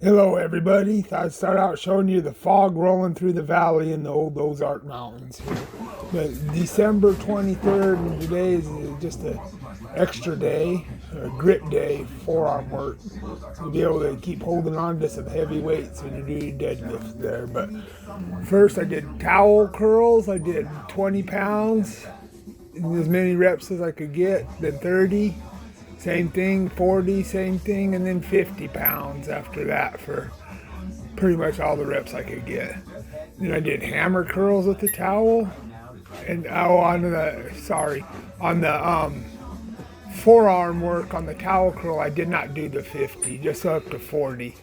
Hello everybody, thought I'd start out showing you the fog rolling through the valley in the old Ozark Mountains. But December 23rd and today is just an extra day, a grip day, forearm work. To be able to keep holding on to some heavy weights when you do your deadlift there. But first I did towel curls, I did 20 pounds, as many reps as I could get, then 30. Same thing, 40, same thing, and then 50 pounds after that for pretty much all the reps I could get. Then I did hammer curls with the towel, and on the forearm work on the towel curl, I did not do the 50, just up to 40.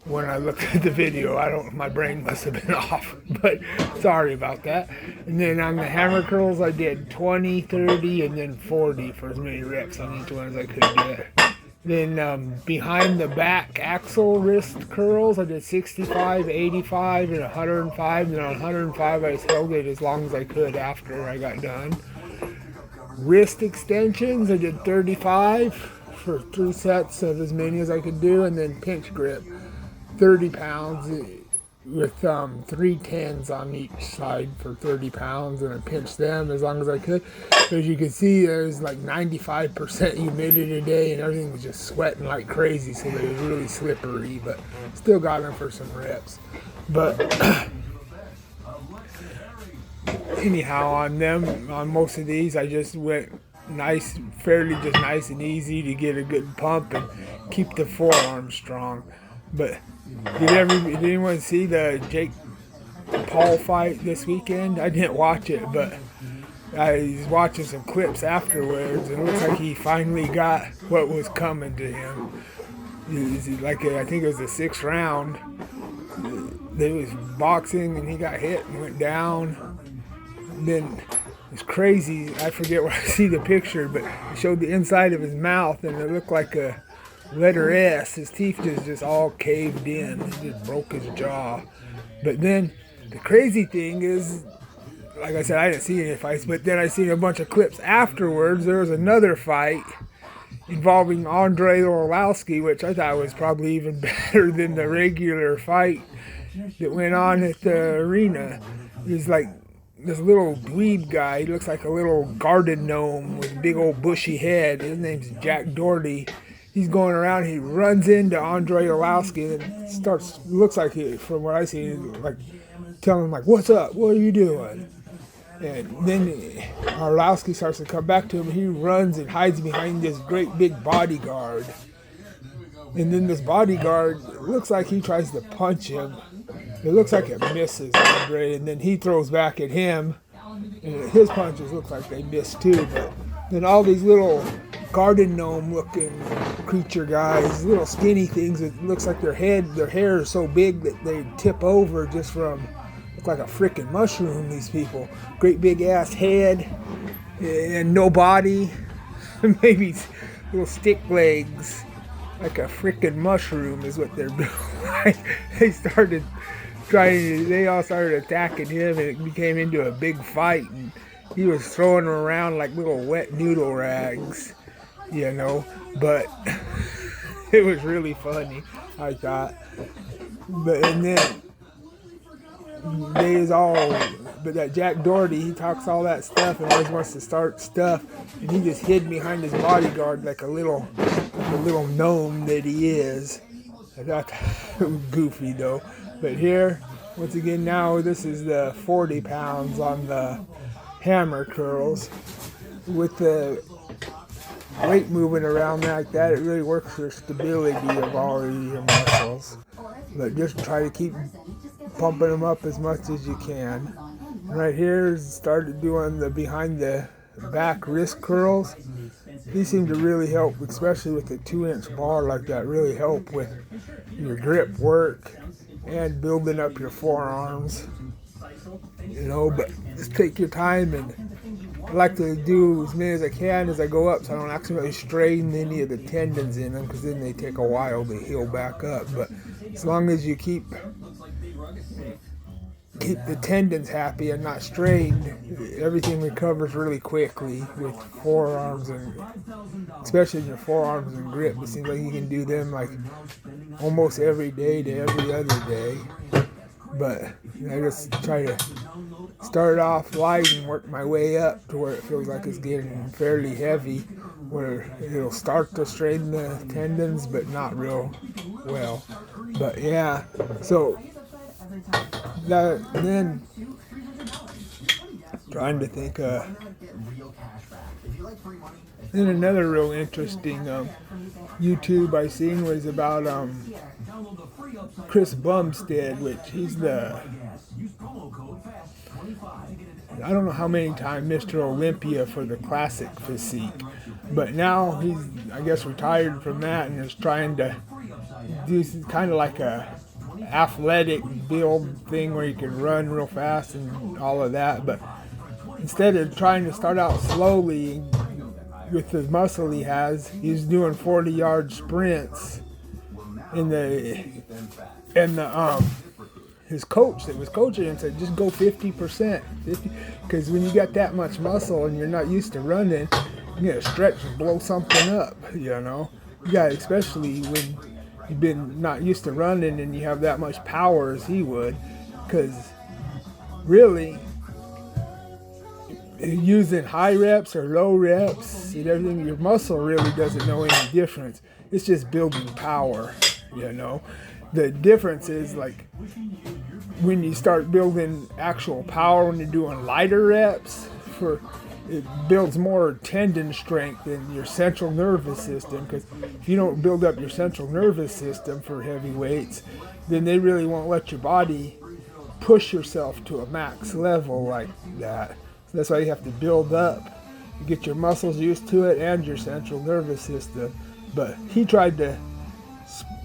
When I looked at the video, my brain must have been off, but sorry about that. And then on the hammer curls, I did 20, 30, and then 40 for as many reps on each one as I could get. Then behind the back axle wrist curls, I did 65, 85, and 105. And then on 105, I just held it as long as I could after I got done. Wrist extensions, I did 35 for 3 sets of as many as I could do, and then pinch grip. 30 pounds with 3 tens on each side for 30 pounds, and I pinched them as long as I could. As you can see, there's like 95% humidity today, and everything was just sweating like crazy, so they was really slippery, but still got them for some reps. But anyhow, on most of these, I just went fairly nice and easy to get a good pump and keep the forearm strong. But did anyone see the Jake Paul fight this weekend? I didn't watch it, but I was watching some clips afterwards, and it looks like he finally got what was coming to him. I think it was the 6th round. They was boxing, and he got hit and went down. And then it's crazy. I forget where I see the picture, but it showed the inside of his mouth, and it looked like a letter S. His teeth just all caved in. He just broke his jaw. But then the crazy thing is, like I said, I didn't see any fights, but then I seen a bunch of clips afterwards. There was another fight involving Andre Orlowski, which I thought was probably even better than the regular fight that went on at the arena. It was like this little dweeb guy. He looks like a little garden gnome with a big old bushy head. His name's Jack Doherty. He's going around, he runs into Andre Orlowski and looks like from what I see, like telling him, like, what's up, what are you doing? And then Orlowski starts to come back to him, and he runs and hides behind this great big bodyguard. And then this bodyguard, looks like he tries to punch him. It looks like it misses Andre, and then he throws back at him, and his punches look like they miss too. But then all these little garden gnome looking creature guys, little skinny things, it looks like their hair is so big that they tip over just from, look like a freaking mushroom, these people. Great big ass head and no body, maybe little stick legs, like a freaking mushroom is what they're built. They all started attacking him, and it became into a big fight, and he was throwing them around like little wet noodle rags. But it was really funny, I thought. But that Jack Doherty, he talks all that stuff and always wants to start stuff, and he just hid behind his bodyguard like a little gnome that he is. I thought it was goofy though. But here, once again, now this is the 40 pounds on the hammer curls. With the weight moving around like that, it really works for stability of all of your muscles. But just try to keep pumping them up as much as you can. Right here, started doing the behind the back wrist curls. These seem to really help, especially with the 2-inch bar like that, really help with your grip work and building up your forearms. But just take your time, and I like to do as many as I can as I go up, so I don't accidentally strain any of the tendons in them, because then they take a while to heal back up. But as long as you keep keep the tendons happy and not strained, everything recovers really quickly with forearms, and especially your forearms and grip. It seems like you can do them like almost every day to every other day. But I just try to start off light and work my way up to where it feels like it's getting fairly heavy, where it'll start to strain the tendons, but not real well. But yeah, so then trying to think. Then another real interesting YouTube I seen was about Chris Bumstead, which he's I don't know how many times Mr. Olympia for the classic physique, but now he's, I guess, retired from that and is trying to do kind of like a athletic build thing where you can run real fast and all of that, but instead of trying to start out slowly with the muscle he has, he's doing 40-yard sprints his coach that was coaching him said just go 50%, because when you got that much muscle and you're not used to running, you gotta stretch and blow something up, you know. You got, especially when you've been not used to running and you have that much power as he would, because really using high reps or low reps and everything, your muscle really doesn't know any difference. It's just building power, you know. The difference is like when you start building actual power, when you're doing lighter reps, it builds more tendon strength in your central nervous system, because if you don't build up your central nervous system for heavy weights, then they really won't let your body push yourself to a max level like that. So that's why you have to build up, get your muscles used to it and your central nervous system. But he tried to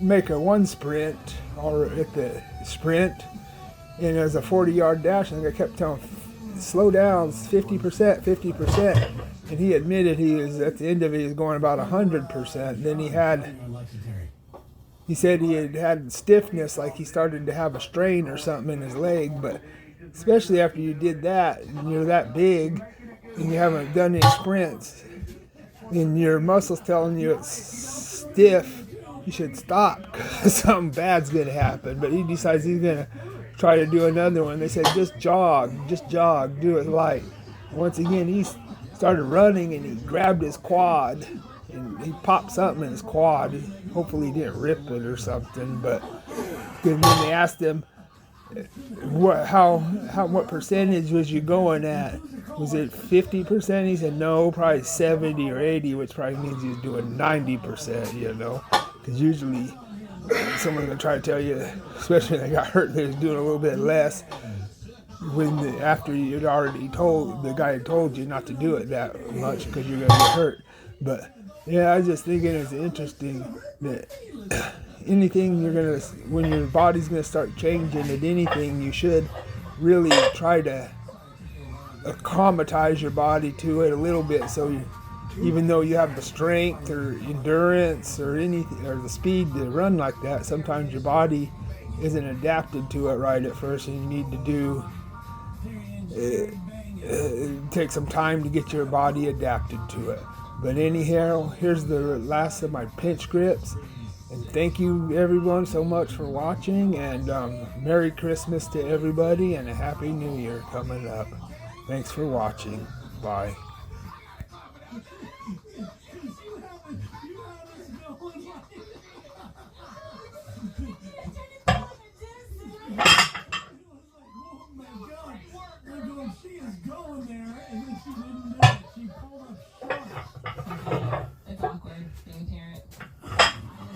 make a one sprint, or at the sprint, and it was a 40-yard dash, and I kept telling him, slow down, 50%, 50%. And he admitted he was, at the end of it, he was going about 100%. Then he said he had stiffness, like he started to have a strain or something in his leg. But especially after you did that, and you're that big, and you haven't done any sprints, and your muscles telling you it's stiff, you should stop, because something bad's going to happen. But he decides he's going to try to do another one. They said, just jog, do it light. Once again, he started running, and he grabbed his quad, and he popped something in his quad. Hopefully he didn't rip it or something. But then they asked him, what percentage was you going at? Was it 50%? He said no, probably 70 or 80, which probably means he was doing 90%, you know. Because usually someone's going to try to tell you, especially when they got hurt, they was doing a little bit less after you'd already told, the guy had told you not to do it that much because you're going to get hurt. But yeah, I was just thinking it's interesting that anything when your body's going to start changing at anything, you should really try to acclimatize your body to it a little bit, so even though you have the strength or endurance or anything or the speed to run like that, sometimes your body isn't adapted to it right at first, and you need to take some time to get your body adapted to it. But anyhow, here's the last of my pinch grips, and thank you everyone so much for watching, and Merry Christmas to everybody and a Happy New Year coming up. Thanks for watching. Bye. It's awkward being a parent.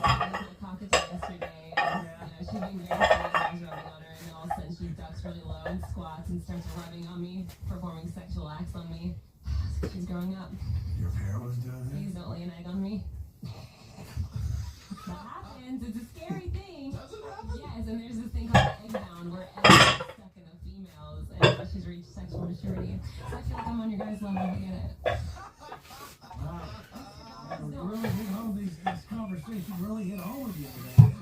I was at Caucus yesterday, and she's being very sweet, I was rubbing on her, and then all of a sudden she ducks really low and squats and starts rubbing on me, performing sexual acts on me. She's growing up. Your parent was doing that? Please don't lay an egg on me. That happens. It's a scary thing. Does it happen? Yes, and there's this thing called egg bound, where eggs are stuck in the females, and she's reached sexual maturity. So I feel like I'm on your guys' level. I get it. Really hit home, this conversation really hit home with you today.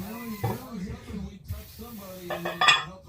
Really hit when we touch somebody and help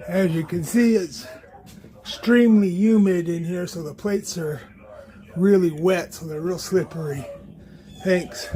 As you can see, it's extremely humid in here, so the plates are really wet, so they're real slippery. Thanks.